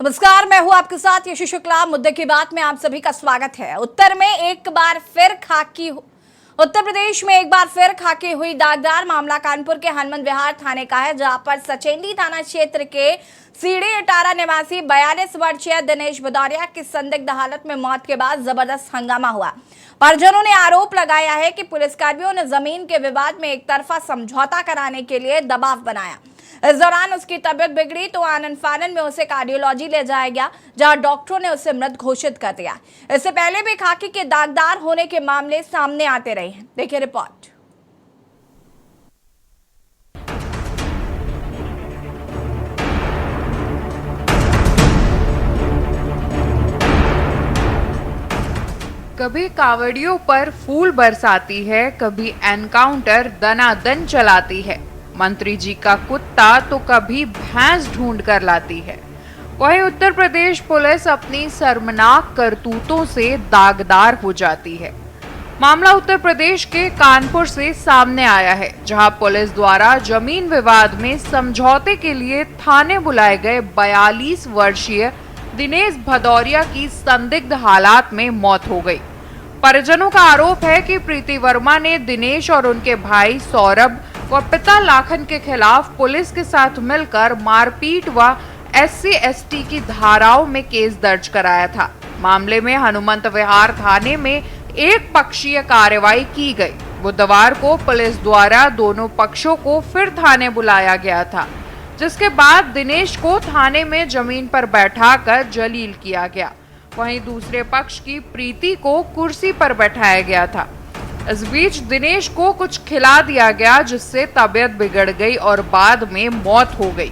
नमस्कार, मैं हूं आपके साथ यशु शुक्ला। मुद्दे की बात में आप सभी का स्वागत है। उत्तर प्रदेश में एक बार फिर खाकी हुई दागदार मामला कानपुर के हनुमंत विहार थाने का है, जहां पर सचेंडी थाना क्षेत्र के सीढ़ी अटारा निवासी 42 वर्षीय दिनेश भदौरिया की संदिग्ध हालत में मौत के बाद जबरदस्त हंगामा हुआ। परिजनों ने आरोप लगाया है कि पुलिसकर्मियों ने जमीन के विवाद में एक तरफा समझौता कराने के लिए दबाव बनाया। इस दौरान उसकी तबीयत बिगड़ी तो आनन फानन में उसे कार्डियोलॉजी ले जाया गया, जहां डॉक्टरों ने उसे मृत घोषित कर दिया। इससे पहले भी खाकी के दागदार होने के मामले सामने आते रहे हैं। देखिए रिपोर्ट। कभी कावड़ियों पर फूल बरसाती है, कभी एनकाउंटर दनादन चलाती है। मंत्री जी का कुत्ता तो कभी भैंस ढूंढ कर लाती है। वहीं उत्तर प्रदेश पुलिस अपनी शर्मनाक करतूतों से दागदार हो जाती है। मामला उत्तर प्रदेश के कानपुर से सामने आया है, जहां पुलिस द्वारा जमीन विवाद में समझौते के लिए थाने बुलाए गए 42 वर्षीय दिनेश भदौरिया की संदिग्ध हालात में मौत हो गई। परिजनों का आरोप है कि प्रीति वर्मा ने दिनेश और उनके भाई सौरभ व पिता लाखन के खिलाफ पुलिस के साथ मिलकर मारपीट व SC/ST की धाराओं में केस दर्ज कराया था। मामले में हनुमंत विहार थाने में एक पक्षीय कार्रवाई की गई। बुधवार को पुलिस द्वारा दोनों पक्षों को फिर थाने बुलाया गया था, जिसके बाद दिनेश को थाने में जमीन पर बैठाकर जलील किया गया। वहीं दूसरे पक्ष की प्रीति को कुर्सी पर बैठाया गया था। इस बीच दिनेश को कुछ खिला दिया गया, जिससे तबीयत बिगड़ गई और बाद में मौत हो गई।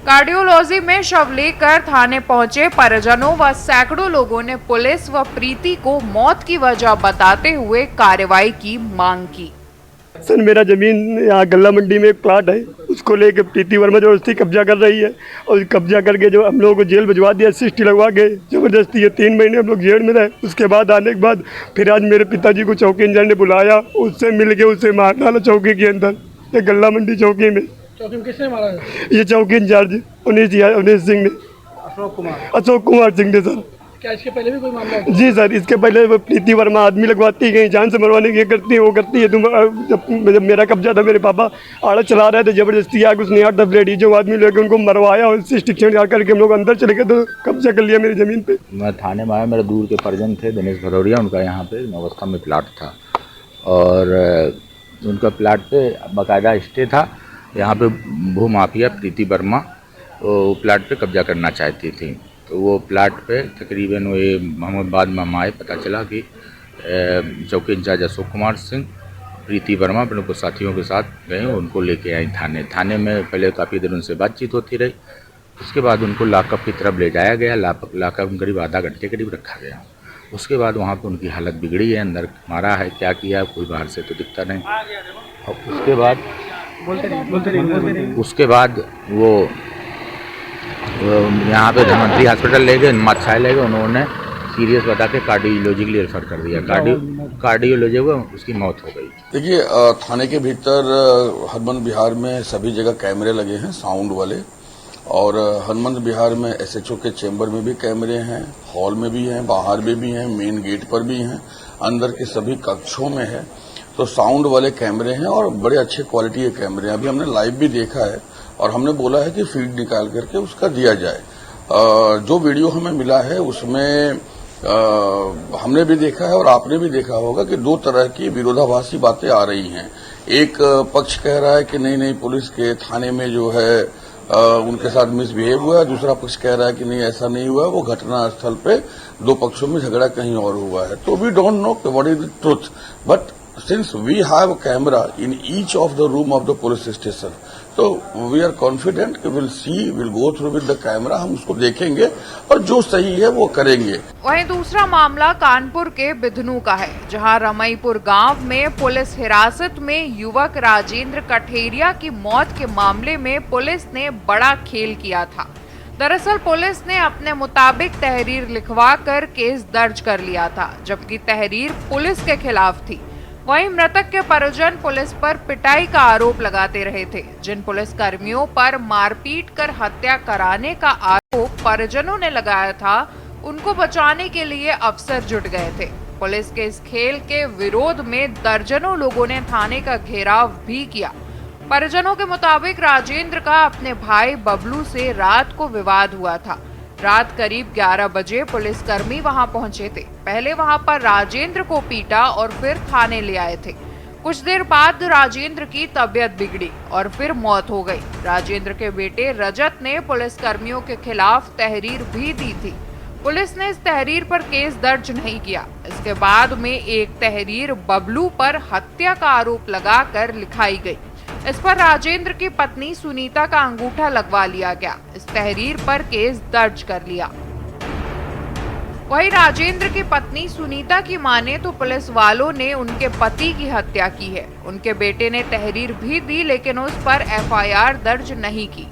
कार्डियोलॉजी में शव लेकर थाने पहुंचे परिजनों व सैकड़ों लोगों ने पुलिस व प्रीति को मौत की वजह बताते हुए कार्रवाई की मांग की। सर, मेरा जमीन यहाँ गल्ला मंडी में एक प्लाट है, उसको लेके प्रीति वर्मा जबरदस्ती कब्जा कर रही है और कब्जा करके जो हम लोगों को जेल भिजवा दिया, SC/ST लगवा के जबरदस्ती है। 3 महीने हम लोग जेल में रहे। उसके बाद आने के बाद फिर आज मेरे पिताजी को चौकी इंचार्ज ने बुलाया, उससे मिल के उसे मार डाला चौकी के अंदर, ये गल्ला मंडी चौकी में। चौकी में किसने मारा है? ये चौकी इंचार्ज उन्नीस सिंह ने, अशोक कुमार सिंह ने। सर, क्या इसके पहले भी कोई मामला है? जी सर, इसके पहले वो प्रीति वर्मा आदमी लगवाती है, कहीं जान से मरवाने की करती है, वो करती है। जब मेरा कब्जा था, मेरे पापा आड़ा चला रहे थे, जबरदस्ती आके उसने 8-10 लेडीज जो आदमी लेकर उनको मरवाया और SC/ST जाकर के हम लोग अंदर चले गए तो कब्जा कर लिया मेरी ज़मीन पे। मैं थाने में आया, मेरे दूर के परिजन थे दिनेश भदौरिया, उनका यहाँ पे नवस्था में प्लाट था और उनका प्लाट पे बाकायदा स्टे था। यहाँ पे भू माफिया प्रीति वर्मा वो प्लाट पे कब्जा करना चाहती थी, तो वो प्लाट पे तकरीबन वो मोहम्मदाबाद में हम आए, पता चला कि चौकी इंचार्ज अशोक कुमार सिंह प्रीति वर्मा अपने कुछ साथियों के साथ गए, उनको लेके आई थाने में। पहले काफ़ी देर उनसे बातचीत होती रही, उसके बाद उनको लॉकअप की तरफ ले जाया गया। लॉकअप में करीब आधा घंटे करीब रखा गया। उसके बाद वहाँ पर उनकी हालत बिगड़ी है, अंदर मारा है, क्या किया कोई बाहर से तो दिखता नहीं। और उसके बाद वो यहाँ पे धनवंतरी हॉस्पिटल ले गए, माछाए ले गए, उन्होंने सीरियस बता के कार्डियोलॉजी के लिए रेफर कर दिया। कार्डियोलॉजी को उसकी मौत हो गई। देखिए, थाने के भीतर हनुमंत विहार में सभी जगह कैमरे लगे हैं साउंड वाले, और हनुमंत विहार में SHO के चेंबर में भी कैमरे हैं, हॉल में भी हैं, बाहर में भी हैं, मेन गेट पर भी हैं, अंदर के सभी कक्षों में है। तो साउंड वाले कैमरे हैं और बड़े अच्छे क्वालिटी के कैमरे हैं। अभी हमने लाइव भी देखा है और हमने बोला है कि फीड निकाल करके उसका दिया जाए। जो वीडियो हमें मिला है उसमें हमने भी देखा है और आपने भी देखा होगा कि 2 तरह की विरोधाभासी बातें आ रही हैं। एक पक्ष कह रहा है कि नहीं पुलिस के थाने में जो है उनके साथ मिसबिहेव हुआ है, दूसरा पक्ष कह रहा है कि नहीं ऐसा नहीं हुआ, वो घटना स्थल पे 2 पक्षों में झगड़ा कहीं और हुआ है। तो we don't know what is the truth, but since we have a camera in each of the room of the police station, so we are confident कि we'll go through with the camera, हम उसको देखेंगे और जो सही है वो करेंगे। वहीं दूसरा मामला कानपुर के बिधनू का है, जहां रमईपुर गांव में पुलिस हिरासत में युवक राजेंद्र कठेरिया की मौत के मामले में पुलिस ने बड़ा खेल किया था। दरअसल पुलिस ने अपने मुताबिक तहरीर लिखवाकर केस दर्ज कर लिया था, जबकि तहरीर पुलिस के खिलाफ थी। वहीं मृतक के परिजन पुलिस पर पिटाई का आरोप लगाते रहे थे, जिन पुलिस कर्मियों पर मारपीट कर हत्या कराने का को परिजनों ने लगाया था, उनको बचाने के लिए अफसर जुट गए थे। पुलिस के इस खेल के विरोध में दर्जनों लोगों ने थाने का घेराव भी किया। परिजनों के मुताबिक राजेंद्र का अपने भाई बबलू से रात को विवाद हुआ था। रात करीब 11 बजे पुलिसकर्मी वहां पहुंचे थे। पहले वहां पर राजेंद्र को पीटा और फिर थाने ले आए थे। कुछ देर बाद राजेंद्र की तबीयत बिगड़ी और फिर मौत हो गई। राजेंद्र के बेटे रजत ने पुलिसकर्मियों के खिलाफ तहरीर भी दी थी। पुलिस ने इस तहरीर पर केस दर्ज नहीं किया। इसके बाद में एक तहरीर बबलू पर हत्या का आरोप लगाकर लिखाई गई। इस पर राजेंद्र की पत्नी सुनीता का अंगूठा लगवा लिया गया। इस तहरीर पर केस दर्ज कर लिया। वहीं राजेंद्र की पत्नी सुनीता की माने तो पुलिस वालों ने उनके पति की हत्या की है। उनके बेटे ने तहरीर भी दी, लेकिन उस पर एफआईआर दर्ज नहीं की।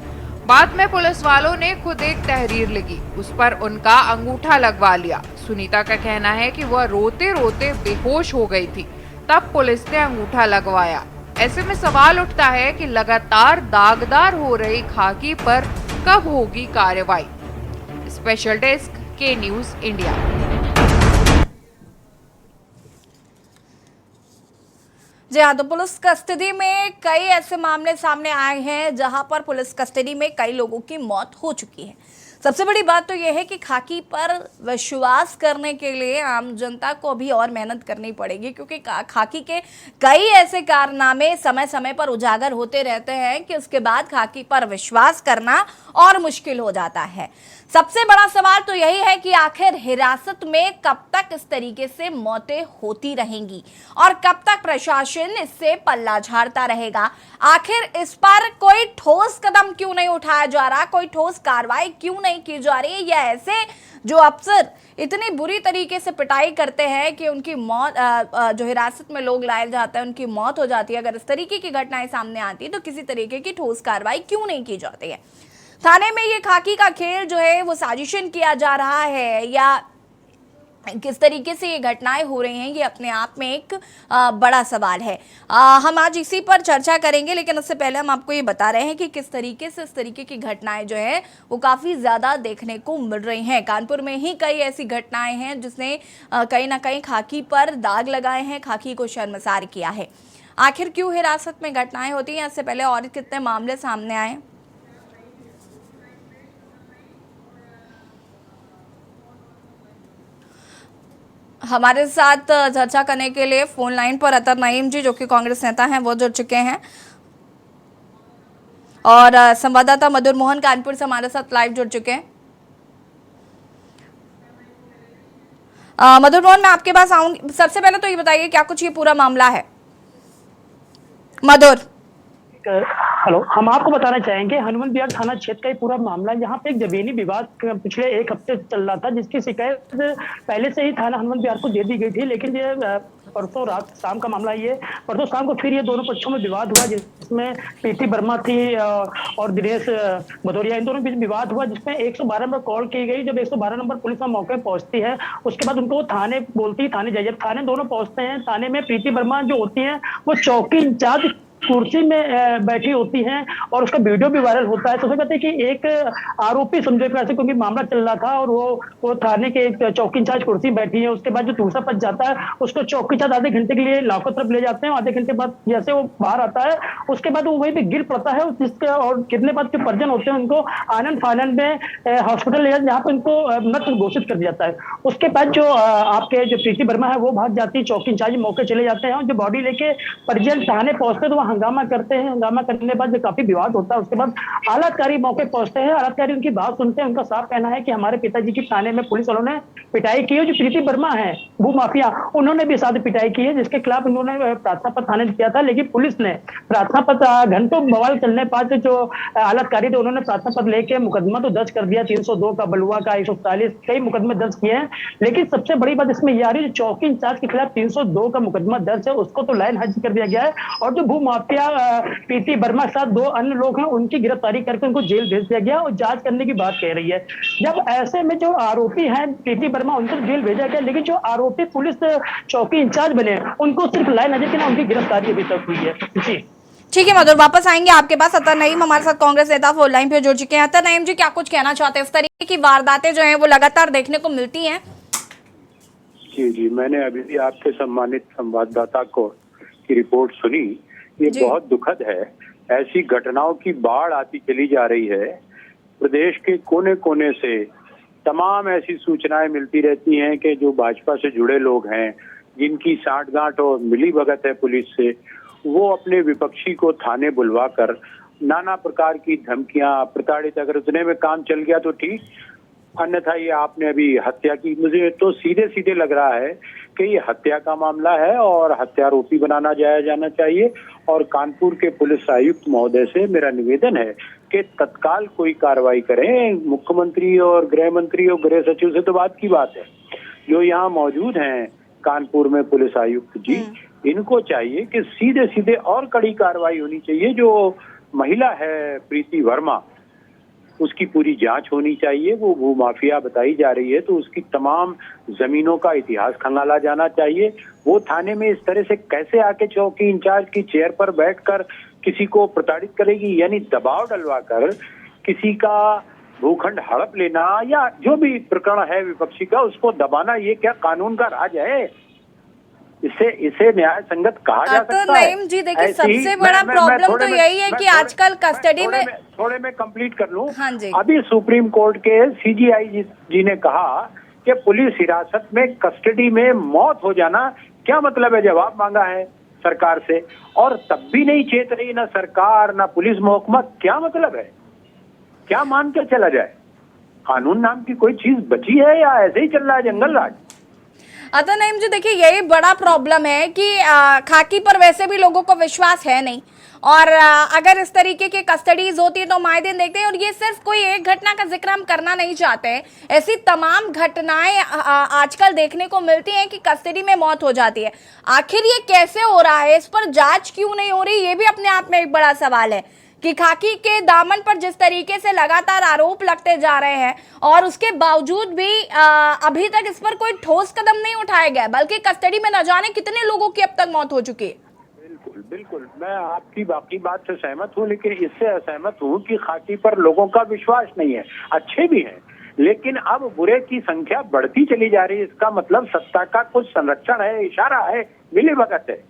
बाद में पुलिस वालों ने खुद एक तहरीर लिखी, उस पर उनका अंगूठा लगवा लिया। सुनीता का कहना है कि वह रोते रोते बेहोश हो गई थी, तब पुलिस ने अंगूठा लगवाया। ऐसे में सवाल उठता है कि लगातार दागदार हो रही खाकी पर कब होगी कार्रवाई। स्पेशल डेस्क के न्यूज इंडिया। जी हाँ, तो पुलिस कस्टडी में कई ऐसे मामले सामने आए हैं जहां पर पुलिस कस्टडी में कई लोगों की मौत हो चुकी है। सबसे बड़ी बात तो यह है कि खाकी पर विश्वास करने के लिए आम जनता को भी और मेहनत करनी पड़ेगी, क्योंकि खाकी के कई ऐसे कारनामे समय समय पर उजागर होते रहते हैं कि उसके बाद खाकी पर विश्वास करना और मुश्किल हो जाता है। सबसे बड़ा सवाल तो यही है कि आखिर हिरासत में कब तक इस तरीके से मौतें होती रहेंगी और कब तक प्रशासन इससे पल्ला झाड़ता रहेगा। आखिर इस पर कोई ठोस कदम क्यों नहीं उठाया जा रहा, कोई ठोस कार्रवाई क्यों नहीं की जा रही है, या ऐसे जो अफसर इतनी बुरी तरीके से पिटाई करते हैं कि उनकी मौत, जो हिरासत में लोग लाए जाते हैं उनकी मौत हो जाती है। अगर इस तरीके की घटनाएं सामने आती है तो किसी तरीके की ठोस कार्रवाई क्यों नहीं की जाती है। थाने में ये खाकी का खेल जो है वो साजिशन किया जा रहा है, या किस तरीके से ये घटनाएं हो रही हैं, ये अपने आप में एक बड़ा सवाल है। हम आज इसी पर चर्चा करेंगे, लेकिन उससे पहले हम आपको ये बता रहे हैं कि किस तरीके से इस तरीके की घटनाएं जो है वो काफ़ी ज़्यादा देखने को मिल रही हैं। कानपुर में ही कई ऐसी घटनाएं हैं जिसने कहीं ना कहीं खाकी पर दाग लगाए हैं, खाकी को शर्मसार किया है। आखिर क्यों हिरासत में घटनाएं होती हैं, इससे पहले और कितने मामले सामने आए। हमारे साथ चर्चा करने के लिए फोन लाइन पर अतर नईम जी, जो कि कांग्रेस नेता हैं, वो जुड़ चुके हैं, और संवाददाता मधुर मोहन कानपुर से हमारे साथ लाइव जुड़ चुके हैं। मधुर मोहन, मैं आपके पास आऊंगी। सबसे पहले तो ये बताइए क्या कुछ ये पूरा मामला है। मधुर, हेलो, हम आपको बताना चाहेंगे हनुमान विहार थाना क्षेत्र का ये पूरा मामला, यहाँ पे एक जमीनी विवाद पिछले एक हफ्ते चल रहा था, जिसकी शिकायत पहले से ही थाना हनुमान विहार को दे दी गई थी। लेकिन ये परसों रात शाम का मामला, ये परसों शाम को फिर ये दोनों पक्षों में विवाद हुआ, जिसमें प्रीति वर्मा थी और दिनेश भदौरिया, इन दोनों बीच विवाद हुआ, जिसमें 112 नंबर कॉल की गई। जब 112 नंबर पुलिस मौके पर पहुंचती है, उसके बाद उनको थाने बोलती है, थाने जाइए। थाने दोनों पहुंचते हैं। थाने में प्रीति वर्मा जो होती है वो चौकी इंचार्ज कुर्सी में बैठी होती हैं और उसका वीडियो भी वायरल होता है। तो कहते हैं कि एक आरोपी समझे पैसे, क्योंकि मामला चल रहा था और वो थाने के एक चौकी इंचार्ज कुर्सी बैठी है। उसके बाद जो दूसरा पद जाता है उसको चौकी इंचार्ज आधे घंटे के लिए लाखों तरफ ले जाते हैं। आधे घंटे बाद जैसे वो बाहर आता है, उसके बाद वो वहीं पे गिर पड़ता है, जिसके और कितने बाद जो परिजन होते हैं उनको आनंद फानंद में हॉस्पिटल ले जाते, जहाँ पे उनको मृत घोषित कर दिया जाता है। उसके बाद जो आपके जो प्रीति वर्मा है वो भाग जाती है, चौकी इंचार्ज मौके चले जाते हैं और जो बॉडी लेके परिजन थाने पहुंचते हैं तो हंगामा करते हैं। हंगामा करने के बाद जो काफी विवाद होता है, उसके बाद आलाधिकारी मौके पहुंचते हैं। आलाधिकारी उनकी बात सुनते हैं। उनका साफ कहना है कि हमारे पिताजी की थाने में पुलिस वालों ने पिटाई की है। जो प्रीति वर्मा है भू माफिया, उन्होंने भी साथ पिटाई की है, जिसके खिलाफ उन्होंने प्रार्थना पत्र थाने दिया था। लेकिन पुलिस ने प्रार्थना पत्र, घंटों बवाल चलने बाद जो आलाधिकारी थे उन्होंने प्रार्थना पत्र लेके मुकदमा तो दर्ज कर दिया, 302 का, बलुआ का, 140 कई मुकदमे दर्ज किए हैं। लेकिन सबसे बड़ी बात इसमें यह आ रही है, चौकी इंचार्ज के खिलाफ 302 का मुकदमा दर्ज है, उसको तो लाइन हाजिर कर दिया गया है। और जो भू माफिया प्रीति वर्मा के साथ 2 अन्य लोग हैं, उनकी गिरफ्तारी करके उनको जेल भेज दिया गया और जांच करने की बात कह रही है। जब ऐसे में जो आरोपी हैं प्रीति वर्मा, उनको जेल भेजा गया, लेकिन जो आरोपी पुलिस चौकी इंचार्ज बने उनको सिर्फ लाइन हाजिर करना, उनकी गिरफ्तारी अभी तक हुई है। जी ठीक है मधुर, वापस आएंगे आपके पास। अतर नईम हमारे साथ कांग्रेस नेता फोन लाइन पे जुड़ चुके हैं। अतर नईम जी, क्या कुछ कहना चाहते हैं? इस तरीके की वारदातें जो हैं वो लगातार देखने को मिलती हैं। जी, मैंने अभी भी आपके सम्मानित संवाददाता को की रिपोर्ट सुनी। ये बहुत दुखद है। ऐसी घटनाओं की बाढ़ आती चली जा रही है। प्रदेश के कोने कोने से तमाम ऐसी सूचनाएं मिलती रहती हैं कि जो भाजपा से जुड़े लोग हैं, जिनकी साठगांठ और मिलीभगत है पुलिस से, वो अपने विपक्षी को थाने बुलवाकर नाना प्रकार की धमकियां, प्रताड़ित, अगर उतने में काम चल गया तो ठीक, अन्यथा ये आपने अभी हत्या की, मुझे तो सीधे सीधे लग रहा है कि ये हत्या का मामला है और हत्यारोपी बनाना जाना चाहिए। और कानपुर के पुलिस आयुक्त महोदय से मेरा निवेदन है कि तत्काल कोई कार्रवाई करें। मुख्यमंत्री और गृह मंत्री और गृह सचिव से तो बात की बात है, जो यहाँ मौजूद हैं कानपुर में पुलिस आयुक्त जी, इनको चाहिए कि सीधे सीधे और कड़ी कार्रवाई होनी चाहिए। जो महिला है प्रीति वर्मा, उसकी पूरी जांच होनी चाहिए। वो भूमाफिया बताई जा रही है तो उसकी तमाम जमीनों का इतिहास खंगाला जाना चाहिए। वो थाने में इस तरह से कैसे आके चौकी इंचार्ज की चेयर पर बैठकर किसी को प्रताड़ित करेगी, यानी दबाव डलवाकर किसी का भूखंड हड़प लेना या जो भी प्रकरण है विपक्षी का, उसको दबाना, ये क्या कानून का राज है? इसे न्याय संगत कहा जा सकता है? नईम जी देखिए, सबसे बड़ा प्रॉब्लम तो यही है कि आजकल कस्टडी में थोड़े में कंप्लीट कर लूं। हाँ जी। अभी सुप्रीम कोर्ट के सीजीआई जी ने कहा कि पुलिस हिरासत में कस्टडी में मौत हो जाना क्या मतलब है? जवाब मांगा है सरकार से और तब भी नहीं चेत रही ना सरकार ना पुलिस महकमा। क्या मतलब है? क्या मान के चला जाए? कानून नाम की कोई चीज बची है या ऐसे ही चल रहा है जंगल राज? अतर नईम जी देखिए, यही बड़ा प्रॉब्लम है कि खाकी पर वैसे भी लोगों को विश्वास है नहीं, और अगर इस तरीके की कस्टडीज होती है तो माए दिन देखते हैं। और ये सिर्फ कोई एक घटना का जिक्र हम करना नहीं चाहते हैं, ऐसी तमाम घटनाएं आजकल देखने को मिलती हैं कि कस्टडी में मौत हो जाती है। आखिर ये कैसे हो रहा है? इस पर जांच क्यों नहीं हो रही? ये भी अपने आप में एक बड़ा सवाल है कि खाकी के दामन पर जिस तरीके से लगातार आरोप लगते जा रहे हैं और उसके बावजूद भी अभी तक इस पर कोई ठोस कदम नहीं उठाया गया, बल्कि कस्टडी में न जाने कितने लोगों की अब तक मौत हो चुकी है। बिल्कुल मैं आपकी बाकी बात से सहमत हूँ, लेकिन इससे असहमत हूँ कि खाकी पर लोगों का विश्वास नहीं है। अच्छे भी हैं, लेकिन अब बुरे की संख्या बढ़ती चली जा रही है। इसका मतलब सत्ता का कुछ संरक्षण है, इशारा है, मिलीभगत है।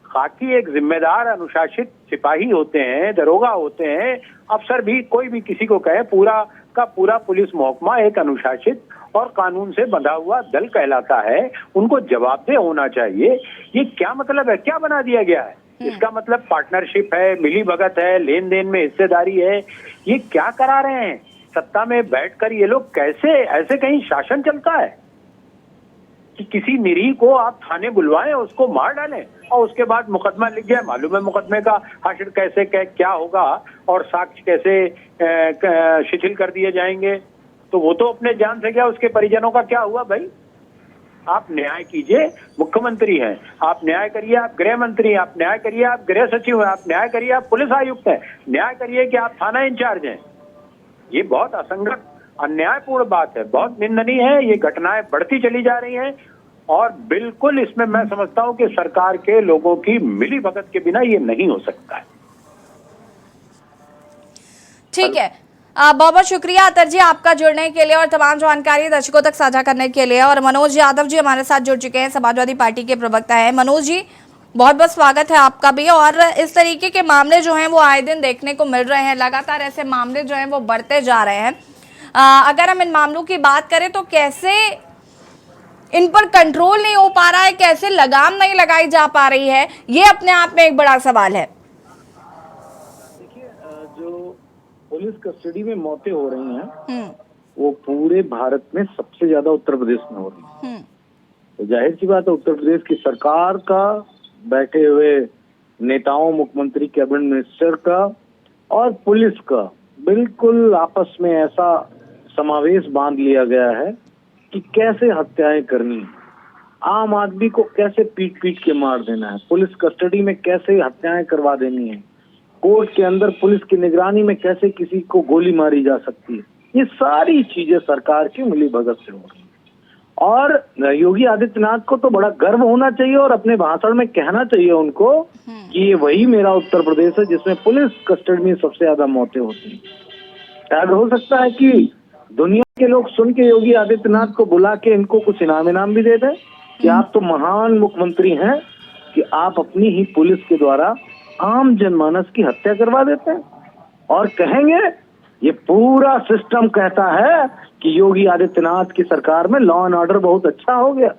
खाकी एक जिम्मेदार अनुशासित सिपाही होते हैं, दरोगा होते हैं, अफसर भी, कोई भी किसी को कहे, पूरा का पूरा पुलिस महकमा एक अनुशासित और कानून से बंधा हुआ दल कहलाता है। उनको जवाबदेह होना चाहिए। ये क्या मतलब है? क्या बना दिया गया है? इसका मतलब पार्टनरशिप है, मिलीभगत है, लेन देन में हिस्सेदारी है। ये क्या करा रहे हैं? सत्ता में बैठकर ये लोग कैसे, ऐसे कहीं शासन चलता है कि किसी निरीह को आप थाने बुलवाएं, उसको मार डालें और उसके बाद मुकदमा लिख जाए? मालूम है मुकदमे का हश्र कैसे क्या होगा और साक्ष्य कैसे शिथिल कर दिए जाएंगे। तो वो तो अपने जान से गया, उसके परिजनों का क्या हुआ? भाई आप न्याय कीजिए। मुख्यमंत्री हैं, आप न्याय करिए। आप गृह मंत्री हैं, आप न्याय करिए। आप गृह सचिव हैं, आप न्याय करिए। आप पुलिस आयुक्त हैं, न्याय करिए कि आप थाना इंचार्ज हैं। ये बहुत असंगत, अन्यायपूर्ण बात है, बहुत निंदनीय है। ये घटनाएं बढ़ती चली जा रही हैं और बिल्कुल इसमें मैं समझता हूं कि सरकार के लोगों की मिलीभगत के बिना ये नहीं हो सकता है। ठीक है, बहुत बहुत शुक्रिया अतर जी आपका जुड़ने के लिए और तमाम जानकारी दर्शकों तक साझा करने के लिए। और मनोज यादव जी हमारे साथ जुड़ चुके हैं, समाजवादी पार्टी के प्रवक्ता हैं। मनोज जी, बहुत बहुत स्वागत है आपका भी। और इस तरीके के मामले जो हैं वो आए दिन देखने को मिल रहे हैं, लगातार ऐसे मामले जो हैं वो बढ़ते जा रहे हैं। अगर हम इन मामलों की बात करें तो कैसे इन पर कंट्रोल नहीं हो पा रहा है, कैसे लगाम नहीं लगाई जा पा रही है, ये अपने आप में एक बड़ा सवाल है। देखिए, जो पुलिस कस्टडी में मौतें हो रही हैं वो पूरे भारत में सबसे ज्यादा उत्तर प्रदेश में हो रही है। तो जाहिर सी बात है, उत्तर प्रदेश की सरकार का, बैठे हुए नेताओं, मुख्यमंत्री, कैबिनेट मिनिस्टर का और पुलिस का बिल्कुल आपस में ऐसा समावेश बांध लिया गया है कि कैसे हत्याएं करनी है, आम आदमी को कैसे पीट पीट के मार देना है, पुलिस कस्टडी में कैसे हत्याएं करवा देनी है, कोर्ट के अंदर पुलिस की निगरानी में कैसे किसी को गोली मारी जा सकती है। ये सारी चीजें सरकार की मिलीभगत से हो रही है और योगी आदित्यनाथ को तो बड़ा गर्व होना चाहिए और अपने भाषण में कहना चाहिए उनको कि ये वही मेरा उत्तर प्रदेश है जिसमें पुलिस कस्टडी में सबसे ज्यादा मौतें होती हैं। शायद हो सकता है कि दुनिया के लोग सुन के योगी आदित्यनाथ को बुला के इनको कुछ इनाम भी दे दें कि आप तो महान मुख्यमंत्री हैं कि आप अपनी ही पुलिस के द्वारा आम जनमानस की हत्या करवा देते हैं और कहेंगे ये पूरा सिस्टम कहता है कि योगी आदित्यनाथ की सरकार में लॉ एंड ऑर्डर बहुत अच्छा हो गया।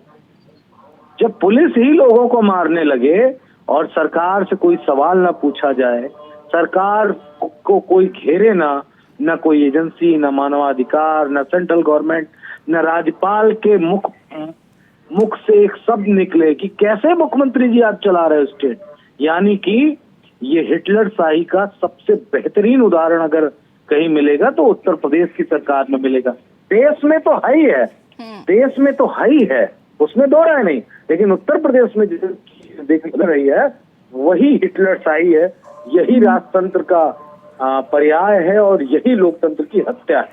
जब पुलिस ही लोगों को मारने लगे और सरकार से कोई सवाल ना पूछा जाए, सरकार को कोई घेरे ना कोई एजेंसी, ना मानवाधिकार, ना सेंट्रल गवर्नमेंट, ना राज्यपाल के मुख से एक शब्द निकले कि कैसे मुख्यमंत्री जी आप चला रहे हो स्टेट, यानी कि ये हिटलर शाही का सबसे बेहतरीन उदाहरण अगर कहीं मिलेगा तो उत्तर प्रदेश की सरकार में मिलेगा। देश में तो है ही है, देश में तो है ही है, उसमें दो राय नहीं, लेकिन उत्तर प्रदेश में जो दिख रही है वही हिटलर शाही है, यही राजतंत्र का पर्याय है और यही लोकतंत्र की हत्या है।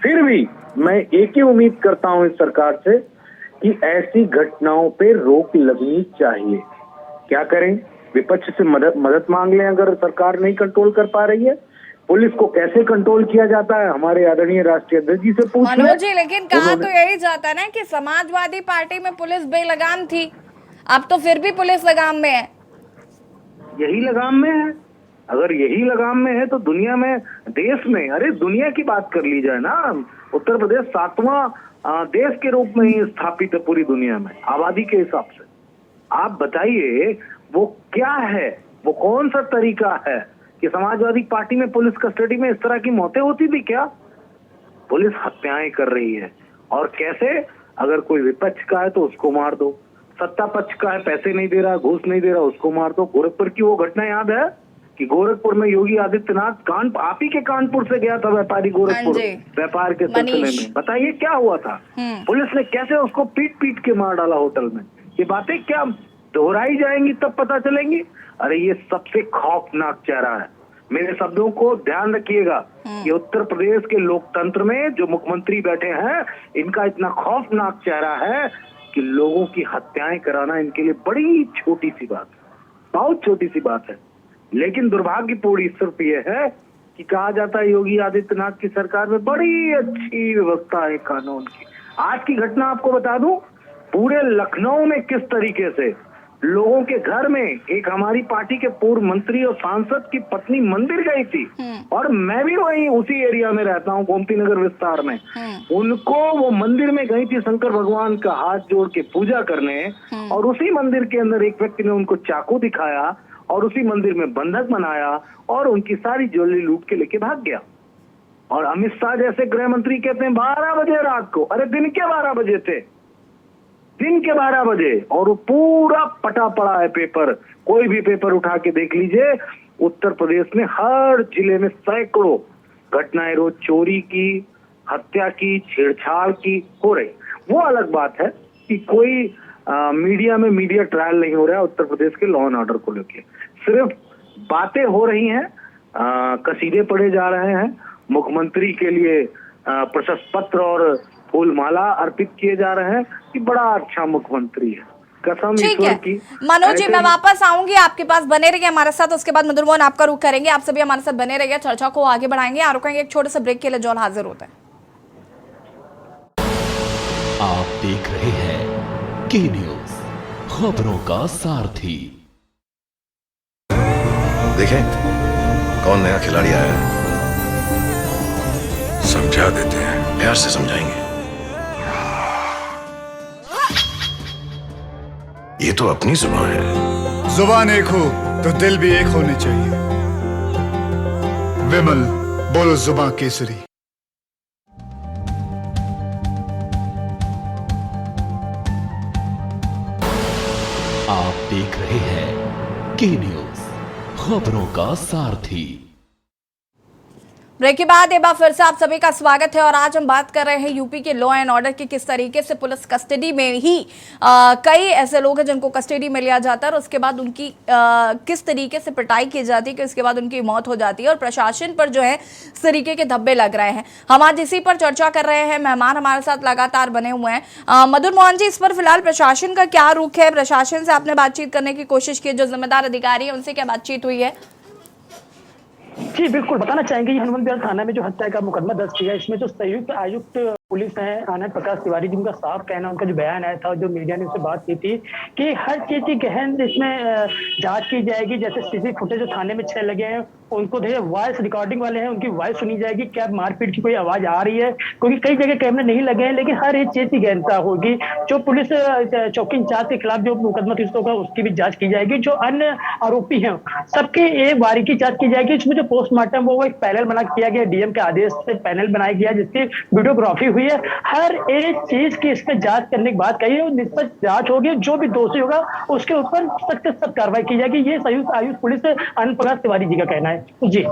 फिर भी मैं एक ही उम्मीद करता हूं इस सरकार से कि ऐसी घटनाओं पे रोक लगनी चाहिए। क्या करें? विपक्ष से मदद मांग लें अगर सरकार नहीं कंट्रोल कर पा रही है। पुलिस को कैसे कंट्रोल किया जाता है हमारे आदरणीय राष्ट्रीय अध्यक्ष जी से पूछ लें। मनोज जी, लेकिन कहा तो यही जाता है ना कि समाजवादी पार्टी में पुलिस बेलगाम थी, अब तो फिर भी पुलिस लगाम में है। यही लगाम में है, अगर यही लगाम में है तो दुनिया में, देश में, अरे दुनिया की बात कर ली जाए ना, उत्तर प्रदेश 7वां देश के रूप में ही स्थापित है पूरी दुनिया में आबादी के हिसाब से। आप बताइए वो क्या है, वो कौन सा तरीका है कि समाजवादी पार्टी में पुलिस कस्टडी में इस तरह की मौतें होती थी क्या? पुलिस हत्याएं कर रही है और कैसे? अगर कोई विपक्ष का है तो उसको मार दो, सत्ता पक्ष का है पैसे नहीं दे रहा, घूस नहीं दे रहा, उसको मार दो। गोरखपुर की वो घटना याद है कि गोरखपुर में योगी आदित्यनाथ आप ही के कानपुर से गया था व्यापारी गोरखपुर व्यापार के सिलसिले में, बताइए क्या हुआ था? पुलिस ने कैसे उसको पीट के मार डाला होटल में। ये बातें क्या दोहराई जाएंगी तब पता चलेंगी? अरे ये सबसे खौफनाक चेहरा है। मेरे शब्दों को ध्यान रखिएगा कि उत्तर प्रदेश के लोकतंत्र में जो मुख्यमंत्री बैठे हैं इनका इतना खौफनाक चेहरा है कि लोगों की हत्याएं कराना इनके लिए बड़ी छोटी सी बात है, बहुत छोटी सी बात है। लेकिन दुर्भाग्यपूर्ण सिर्फ ये है कि कहा जाता है योगी आदित्यनाथ की सरकार में बड़ी अच्छी व्यवस्था है कानून की। आज की घटना आपको बता दूं, पूरे लखनऊ में किस तरीके से लोगों के घर में एक हमारी पार्टी के पूर्व मंत्री और सांसद की पत्नी मंदिर गई थी, और मैं भी वहीं उसी एरिया में रहता हूँ, गोमती नगर विस्तार में। उनको वो मंदिर में गई थी शंकर भगवान का हाथ जोड़ के पूजा करने, और उसी मंदिर के अंदर एक व्यक्ति ने उनको चाकू दिखाया और उसी मंदिर में बंधक बनाया और उनकी सारी ज्वेलरी लूट के लेके भाग गया। और अमित शाह जैसे गृह मंत्री कहते हैं 12 बजे रात को, अरे दिन के 12 बजे थे, दिन के 12 बजे, और वो पूरा पटा पड़ा है पेपर, कोई भी पेपर उठा के देख लीजिए। उत्तर प्रदेश में हर जिले में सैकड़ों घटनाएं रोज चोरी की, हत्या की, छेड़छाड़ की हो रही। वो अलग बात है कि कोई मीडिया में मीडिया ट्रायल नहीं हो रहा है उत्तर प्रदेश के लॉ एंड ऑर्डर को लेकर, सिर्फ बातें हो रही हैं, कसीदे पढ़े जा रहे हैं, मुख्यमंत्री के लिए प्रशस्ति पत्र और फूल माला अर्पित किए जा रहे हैं कि बड़ा अच्छा मुख्यमंत्री है। कसम ईश्वर की। मनोज जी, मैं वापस आऊंगी आपके पास, बने रहिए हमारे साथ। उसके बाद मधुर मोहन आपका रुख करेंगे। आप सभी हमारे साथ बने रहिए, चर्चा को आगे बढ़ाएंगे। और रुकेंगे एक छोटे से ब्रेक के लिए, जो हाजिर होते हैं। आप देख रहे हैं के न्यूज, खबरों का सारथी। देखें कौन नया खिलाड़ी आया है, समझा देते हैं, प्यार से समझाएंगे। ये तो अपनी जुबान है। जुबान एक हो तो दिल भी एक होने चाहिए। विमल, बोलो जुबान केसरी। आप देख रहे हैं के न्यूज, खबरों का सारथी। ब्रेक के बाद एक बार फिर से आप सभी का स्वागत है और आज हम बात कर रहे हैं यूपी के लॉ एंड ऑर्डर की, किस तरीके से पुलिस कस्टडी में ही कई ऐसे लोग हैं जिनको कस्टडी में लिया जाता है और उसके बाद उनकी किस तरीके से पिटाई की जाती है कि उसके बाद उनकी मौत हो जाती है और प्रशासन पर जो है इस तरीके के धब्बे लग रहे हैं। हम आज इसी पर चर्चा कर रहे हैं, मेहमान हमारे साथ लगातार बने हुए हैं। मधुर मोहन जी, इस पर फिलहाल प्रशासन का क्या रुख है? प्रशासन से आपने बातचीत करने की कोशिश की, जो जिम्मेदार अधिकारी है उनसे क्या बातचीत हुई है? जी बिल्कुल, बताना चाहेंगे ये हनुमान विहार थाना में जो हत्या का मुकदमा दर्ज किया है, इसमें जो संयुक्त आयुक्त पुलिस है आनंद प्रकाश तिवारी जी, उनका साफ कहना, उनका जो बयान आया था, जो मीडिया ने उससे बात की थी कि हर चीज की गहन इसमें जांच की जाएगी। जैसे सीसी फुटेज जो थाने में 6 लगे हैं उनको वॉइस रिकॉर्डिंग वाले हैं, उनकी वॉइस सुनी जाएगी, क्या मारपीट की कोई आवाज आ रही है, क्योंकि कई जगह कैमरे नहीं लगे हैं, लेकिन हर एक चीज की गहनता होगी। जो पुलिस चौकी इंचार्ज के खिलाफ जो मुकदमा दर्ज होगा उसकी भी जांच की जाएगी। जो अन्य आरोपी हैं सबकी एक बारीकी जांच की जाएगी। इसमें जो पोस्टमार्टम वो एक पैनल बना किया गया, डीएम के आदेश से पैनल बनाया गया जिसकी वीडियोग्राफी हुई है। हर एक चीज की इस पे जांच करने की बात कही है, निष्पक्ष जांच होगी, जो भी दोषी होगा उसके ऊपर सख्त से सख्त कार्रवाई की जाएगी। ये संयुक्त आयुक्त पुलिस आनंद प्रकाश तिवारी जी का कहना है। जी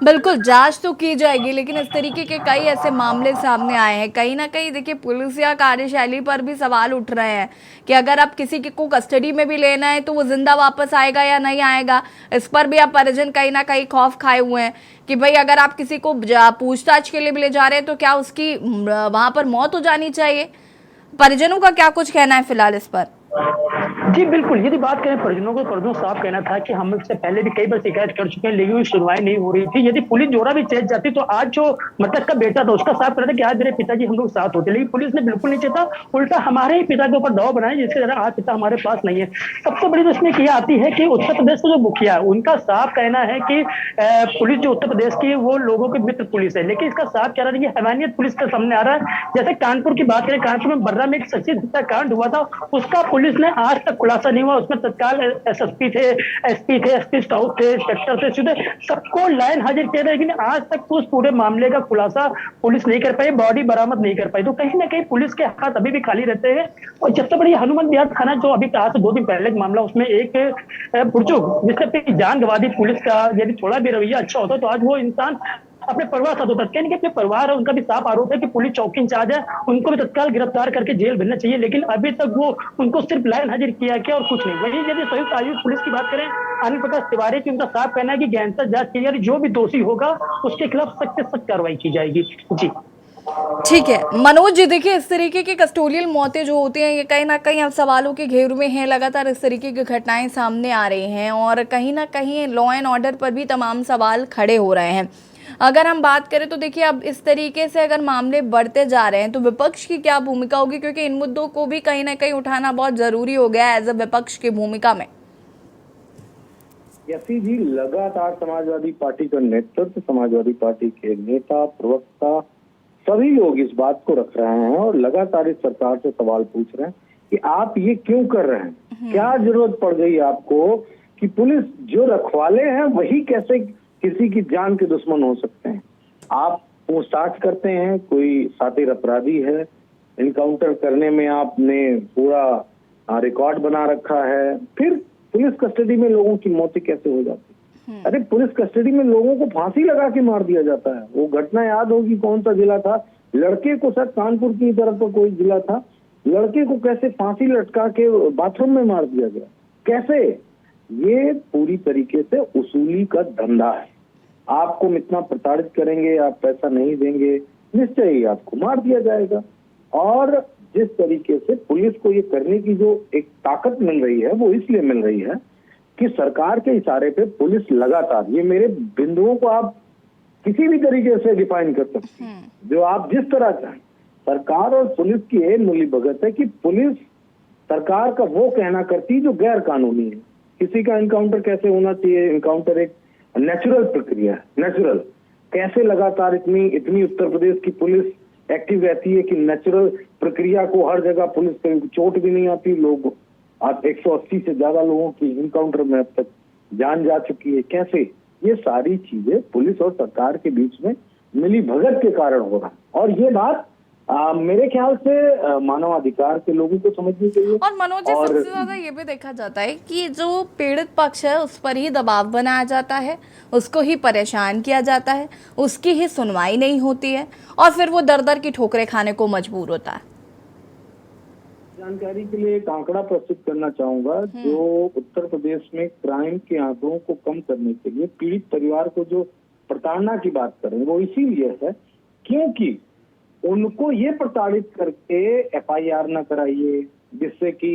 बिल्कुल, जांच तो की जाएगी, लेकिन इस तरीके के कई ऐसे मामले सामने आए हैं। कहीं ना कहीं देखिए, पुलिस या कार्यशैली पर भी सवाल उठ रहे हैं कि अगर आप किसी को कस्टडी में भी लेना है तो वो जिंदा वापस आएगा या नहीं आएगा। इस पर भी आप परिजन कहीं ना कहीं खौफ खाए हुए हैं कि भाई अगर आप किसी को पूछताछ के लिए भी ले जा रहे हैं तो क्या उसकी वहां पर मौत हो जानी चाहिए? परिजनों का क्या कुछ कहना है फिलहाल इस पर? जी बिल्कुल, यदि बात करें परिजनों को, परिजनों साफ कहना था कि हम इससे पहले भी कई बार शिकायत कर चुके हैं, लेकिन सुनवाई नहीं हो रही थी। यदि पुलिस जोरा भी चेत जाती तो आज जो मृतक का बेटा था उसका साफ कहना था कि आज मेरे पिताजी हम लोग साथ होते, लेकिन पुलिस ने बिल्कुल नहीं चेता, उल्टा हमारे ही पिता के ऊपर दबाव बनाया, जिसके जरा आज पिता हमारे पास नहीं है। सबसे बड़ी तो इसमें यह आती है कि उत्तर प्रदेश का जो मुखिया है उनका साफ कहना है कि पुलिस जो उत्तर प्रदेश की वो लोगों के मित्र पुलिस है, लेकिन इसका साफ कहना है कि हैवानियत पुलिस का सामने आ रहा है। जैसे कानपुर की बात करें, कानपुर में बर्रा में एक सचिन हत्याकांड हुआ था, उसका पुलिस ने आज तक खुलासा नहीं हुआ। उसमें तत्काल एसएसपी थे, एसपी थे, एसपी साउथ थे, इंस्पेक्टर थे, सीधे सबको लाइन हाजिर किया, लेकिन आज तक उस पूरे मामले का खुलासा पुलिस नहीं कर पाई, बॉडी बरामद नहीं कर पाई। तो कहीं ना कहीं पुलिस के हाथ अभी भी खाली रहते हैं। और सबसे बड़ी हनुमान विहार थाना जो अभी आज से 2 दिन पहले मामला, उसमें एक बुजुर्ग जिसने अपनी जान गंवा दी। पुलिस का यदि थोड़ा भी रवैया अच्छा होता तो आज वो इंसान अपने परिवार साथ होता। कहने के अपने परिवार है, उनका भी साफ आरोप है कि पुलिस चौकी इंचार्ज है, उनको भी तत्काल गिरफ्तार करके जेल भेजना चाहिए, लेकिन अभी तक वो उनको सिर्फ लाइन हाजिर किया क्या और कुछ नहीं। वही यदि संयुक्त आयुक्त पुलिस की बात करें आनंद प्रकाश तिवारी की, उनका साफ कहना है कि गहनता जांच की जाएगी, जो भी दोषी होगा उसके खिलाफ सख्त से सख्त कार्रवाई की जाएगी। जी ठीक है मनोज जी, देखिए इस तरीके की कस्टोडियल मौतें जो होती हैं ये कहीं ना कहीं अब सवालों के घेर में हैं। लगातार इस तरीके की घटनाएं सामने आ रही हैं और कहीं ना कहीं लॉ एंड ऑर्डर पर भी तमाम सवाल खड़े हो रहे हैं। अगर हम बात करें तो देखिए, अब इस तरीके से अगर मामले बढ़ते जा रहे हैं तो विपक्ष की क्या भूमिका होगी, क्योंकि इन मुद्दों को भी कहीं ना कहीं उठाना बहुत जरूरी हो गया है एज अ विपक्ष की भूमिका में। यसी जी, लगातार समाजवादी पार्टी का नेतृत्व, समाजवादी पार्टी के नेता, प्रवक्ता, सभी लोग इस बात को रख रहे हैं और लगातार इस सरकार से सवाल पूछ रहे हैं कि आप ये क्यों कर रहे हैं, क्या जरूरत पड़ गई आपको कि पुलिस जो रखवाले हैं वही कैसे किसी की जान के दुश्मन हो सकते हैं। आप पूछताछ करते हैं, कोई शातिर अपराधी है, इनकाउंटर करने में आपने पूरा रिकॉर्ड बना रखा है, फिर पुलिस कस्टडी में लोगों की मौतें कैसे हो जाती है? अरे पुलिस कस्टडी में लोगों को फांसी लगा के मार दिया जाता है। वो घटना याद होगी, कौन सा जिला था, लड़के को, शायद कानपुर की तरफ का कोई जिला था, लड़के को कैसे फांसी लटका के बाथरूम में मार दिया गया, कैसे? ये पूरी तरीके से उसूली का धंधा है। आपको इतना प्रताड़ित करेंगे, आप पैसा नहीं देंगे, निश्चय ही आपको मार दिया जाएगा। और जिस तरीके से पुलिस को ये करने की जो एक ताकत मिल रही है वो इसलिए मिल रही है कि सरकार के इशारे पे पुलिस लगातार, ये मेरे बिंदुओं को आप किसी भी तरीके से डिफाइन कर सकते हैं, जो आप जिस तरह चाहें। सरकार और पुलिस की एक मिली भगत है कि पुलिस सरकार का वो कहना करती है जो गैर कानूनी है। किसी का इनकाउंटर कैसे होना चाहिए, इनकाउंटर एक नेचुरल प्रक्रिया है, नेचुरल। कैसे लगातार इतनी उत्तर प्रदेश की पुलिस एक्टिव रहती है कि नेचुरल प्रक्रिया को हर जगह पुलिस पे चोट भी नहीं आती। लोग आज 180 से ज्यादा लोगों की इनकाउंटर में अब तक जान जा चुकी है। कैसे? ये सारी चीजें पुलिस और सरकार के बीच में मिली भगत के कारण हो रहा है। और ये बात मेरे ख्याल से मानवाधिकार के लोगों को समझनी चाहिए। और मनोज जी, सबसे ज्यादा ये भी देखा जाता है कि जो पीड़ित पक्ष है उस पर ही दबाव बनाया जाता है, उसको ही परेशान किया जाता है, उसकी ही सुनवाई नहीं होती है और फिर वो दर दर की ठोकरें खाने को मजबूर होता है। जानकारी के लिए एक आंकड़ा प्रस्तुत करना चाहूंगा। जो उत्तर प्रदेश में क्राइम के आंकड़ों को कम करने के लिए पीड़ित परिवार को जो प्रताड़ना की बात कर रहे हैं वो इसीलिए है क्योंकि उनको ये प्रताड़ित करके FIR न कराइए जिससे कि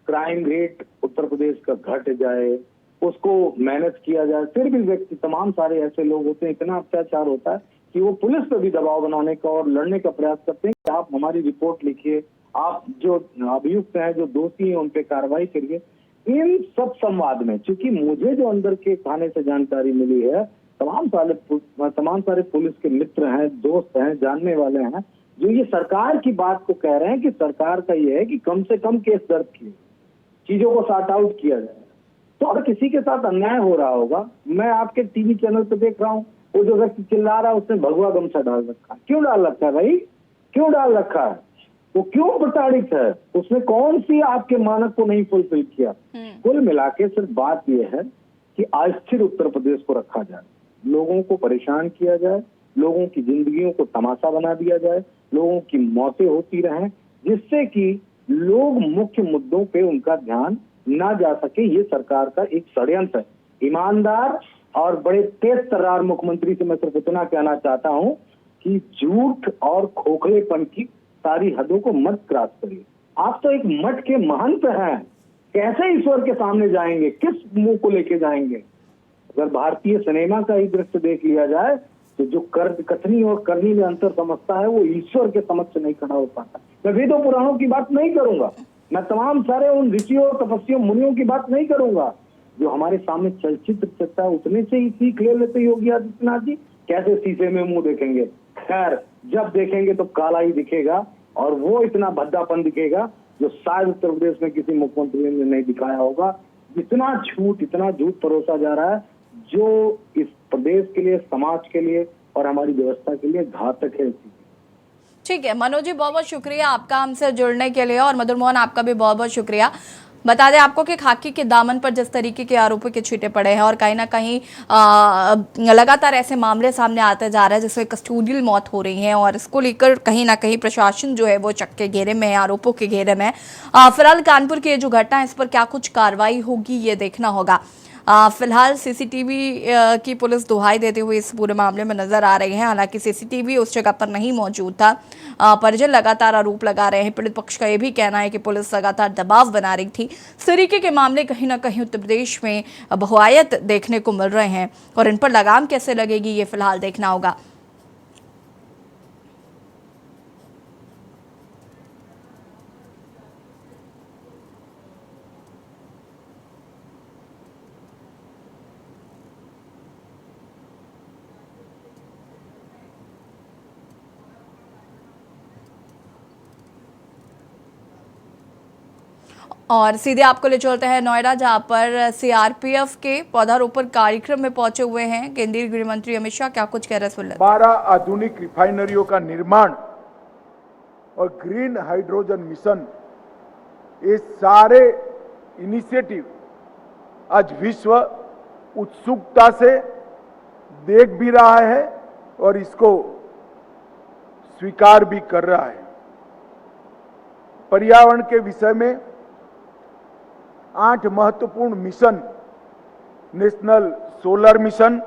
क्राइम रेट उत्तर प्रदेश का घट जाए, उसको मैनेज किया जाए। फिर भी व्यक्ति, तमाम सारे ऐसे लोग होते हैं, इतना अत्याचार होता है कि वो पुलिस पर भी दबाव बनाने का और लड़ने का प्रयास करते हैं कि आप हमारी रिपोर्ट लिखिए, आप जो अभियुक्त हैं, जो दोषी हैं, उन पे कार्रवाई करिए। इन सब संवाद में चूंकि मुझे जो अंदर के थाने से जानकारी मिली है, तमाम सारे पुलिस के मित्र हैं, दोस्त हैं, जानने वाले हैं जो ये सरकार की बात को कह रहे हैं कि सरकार का ये है कि कम से कम केस दर्ज किए, चीजों को सॉर्ट आउट किया जाए। तो अगर किसी के साथ अन्याय हो रहा होगा, मैं आपके टीवी चैनल पे देख रहा हूँ, वो जो व्यक्ति चिल्ला रहा है उसने भगवा गमछा डाल रखा है। क्यों डाल रखा है भाई? क्यों डाल रखा है? वो क्यों प्रताड़ित है? उसने कौन सी आपके मानक को नहीं फुलफिल किया? कुल मिला के सिर्फ बात यह है कि अस्थिर उत्तर प्रदेश को रखा जाए, लोगों को परेशान किया जाए, लोगों की जिंदगियों को तमाशा बना दिया जाए, लोगों की मौतें होती रहें, जिससे कि लोग मुख्य मुद्दों पे उनका ध्यान ना जा सके। ये सरकार का एक षड्यंत्र है। ईमानदार और बड़े तेज तर्रार मुख्यमंत्री से मैं सिर्फ इतना कहना चाहता हूं कि झूठ और खोखलेपन की सारी हदों को मत क्रॉस करिए। आप तो एक मठ के महंत हैं, कैसे ईश्वर के सामने जाएंगे? किस मुंह को लेके जाएंगे? अगर भारतीय सिनेमा का ही दृश्य देख लिया जाए तो जो कथनी और करनी में अंतर समझता है वो ईश्वर के समक्ष नहीं खड़ा हो पाता। मैं वेदों पुराणों की बात नहीं करूंगा, मैं तमाम सारे उन ऋषियों, तपस्वियों, मुनियों की बात नहीं करूंगा जो हमारे सामने चलचित्र चलता है, उतने से ही सीख ले लेते योगी आदित्यनाथ जी। कैसे शीशे में मुंह देखेंगे? खैर, जब देखेंगे तो काला ही दिखेगा और वो इतना भद्दापन दिखेगा जो शायद उत्तर प्रदेश में किसी मुख्यमंत्री ने नहीं दिखाया होगा। इतना झूठ परोसा जा रहा है जो इस प्रदेश के लिए, समाज के लिए और हमारी व्यवस्था के लिए घातक है। ठीक है मनोज जी, बहुत बहुत शुक्रिया आपका हमसे जुड़ने के लिए, और मधुर मोहन आपका भी बहुत बहुत शुक्रिया। बता दें आपको कि खाकी के दामन पर जिस तरीके के आरोपों के छींटे पड़े हैं और कहीं ना कहीं लगातार ऐसे मामले सामने आते जा रहे हैं जिसमें कस्टोडियल मौत हो रही है, और इसको लेकर कहीं ना कहीं प्रशासन जो है वो चक्के घेरे में है, आरोपों के घेरे में। फिलहाल कानपुर की ये जो घटना है इस पर क्या कुछ कार्रवाई होगी ये देखना होगा। फिलहाल सीसीटीवी की पुलिस दुहाई देते हुए इस पूरे मामले में नजर आ रही है। हालांकि सीसीटीवी उस जगह पर नहीं मौजूद था। परिजन लगातार आरोप लगा रहे हैं। पीड़ित पक्ष का यह भी कहना है कि पुलिस लगातार दबाव बना रही थी। इस तरीके के मामले कहीं ना कहीं उत्तर प्रदेश में बहुआयत देखने को मिल रहे हैं और इन पर लगाम कैसे लगेगी ये फिलहाल देखना होगा। और सीधे आपको ले चलते हैं नोएडा, जहां पर सीआरपीएफ के पौधारोपण कार्यक्रम में पहुंचे हुए हैं केंद्रीय गृह मंत्री अमित शाह। क्या कुछ कह रहे हैं? 12 आधुनिक रिफाइनरियों का निर्माण और ग्रीन हाइड्रोजन मिशन, ये सारे इनिशिएटिव आज विश्व उत्सुकता से देख भी रहा है और इसको स्वीकार भी कर रहा है। पर्यावरण के विषय में 8 महत्वपूर्ण mission, national solar mission,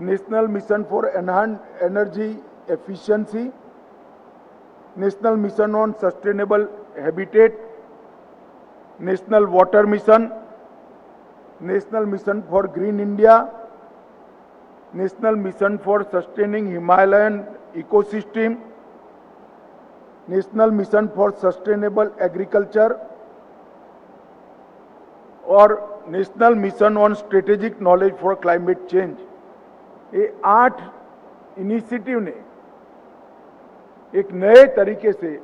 national mission for enhanced energy efficiency, national mission on sustainable habitat, national water mission, national mission for green India, national mission for sustaining Himalayan ecosystem, national mission for sustainable agriculture और national mission on strategic knowledge for climate change, ये 8 initiative ने एक नए तरीके से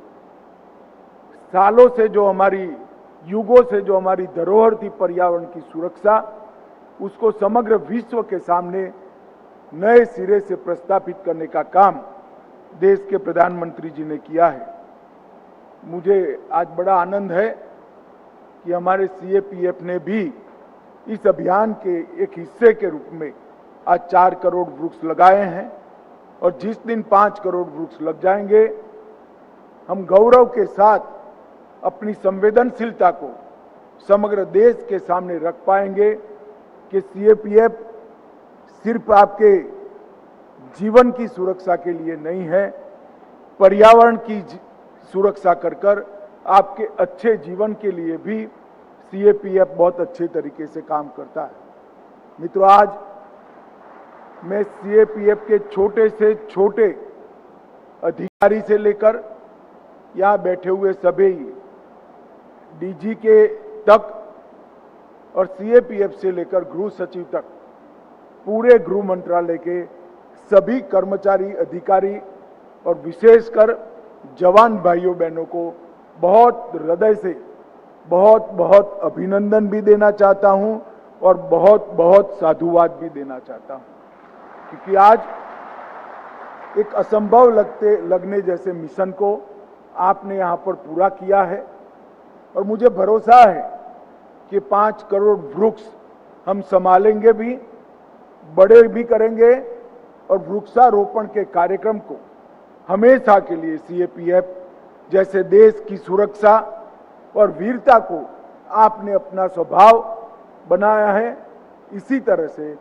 सालों से जो हमारी युगों से जो हमारी धरोहर थी पर्यावरण की सुरक्षा, उसको समग्र विश्व के सामने नए सिरे से प्रस्थापित करने का काम देश के प्रधानमंत्री जी ने किया है। मुझे आज बड़ा आनंद है कि हमारे सीएपीएफ ने भी इस अभियान के एक हिस्से के रूप में आज 4 करोड़ वृक्ष लगाए हैं और जिस दिन 5 करोड़ वृक्ष लग जाएंगे हम गौरव के साथ अपनी संवेदनशीलता को समग्र देश के सामने रख पाएंगे कि सीएपीएफ सिर्फ आपके जीवन की सुरक्षा के लिए नहीं है, पर्यावरण की सुरक्षा कर आपके अच्छे जीवन के लिए भी सीएपीएफ बहुत अच्छे तरीके से काम करता है। मित्रों, आज मैं सीएपीएफ के छोटे से छोटे अधिकारी से लेकर यहाँ बैठे हुए सभी डीजी के तक और सीएपीएफ से लेकर गृह सचिव तक पूरे गृह मंत्रालय के सभी कर्मचारी, अधिकारी और विशेषकर जवान भाइयों बहनों को बहुत हृदय से बहुत बहुत अभिनंदन भी देना चाहता हूं और बहुत बहुत साधुवाद भी देना चाहता हूं, क्योंकि आज एक असंभव लगने जैसे मिशन को आपने यहां पर पूरा किया है और मुझे भरोसा है कि 5 करोड़ वृक्ष हम संभालेंगे भी, बड़े भी करेंगे और वृक्षारोपण के कार्यक्रम को हमेशा के लिए सीएपीएफ जैसे देश की सुरक्षा और वीरता को आपने अपना स्वभाव बनाया है, इसी तरह से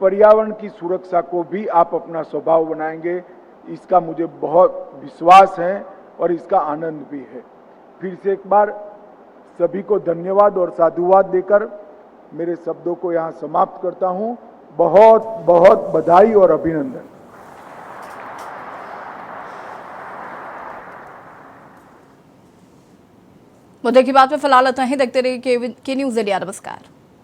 पर्यावरण की सुरक्षा को भी आप अपना स्वभाव बनाएंगे, इसका मुझे बहुत विश्वास है और इसका आनंद भी है। फिर से एक बार सभी को धन्यवाद और साधुवाद देकर मेरे शब्दों को यहाँ समाप्त करता हूँ। बहुत बहुत बधाई और अभिनंदन। मुद्दे की बात में फिलहाल इतना ही। देखते रहिए के न्यूज़ इंडिया। नमस्कार।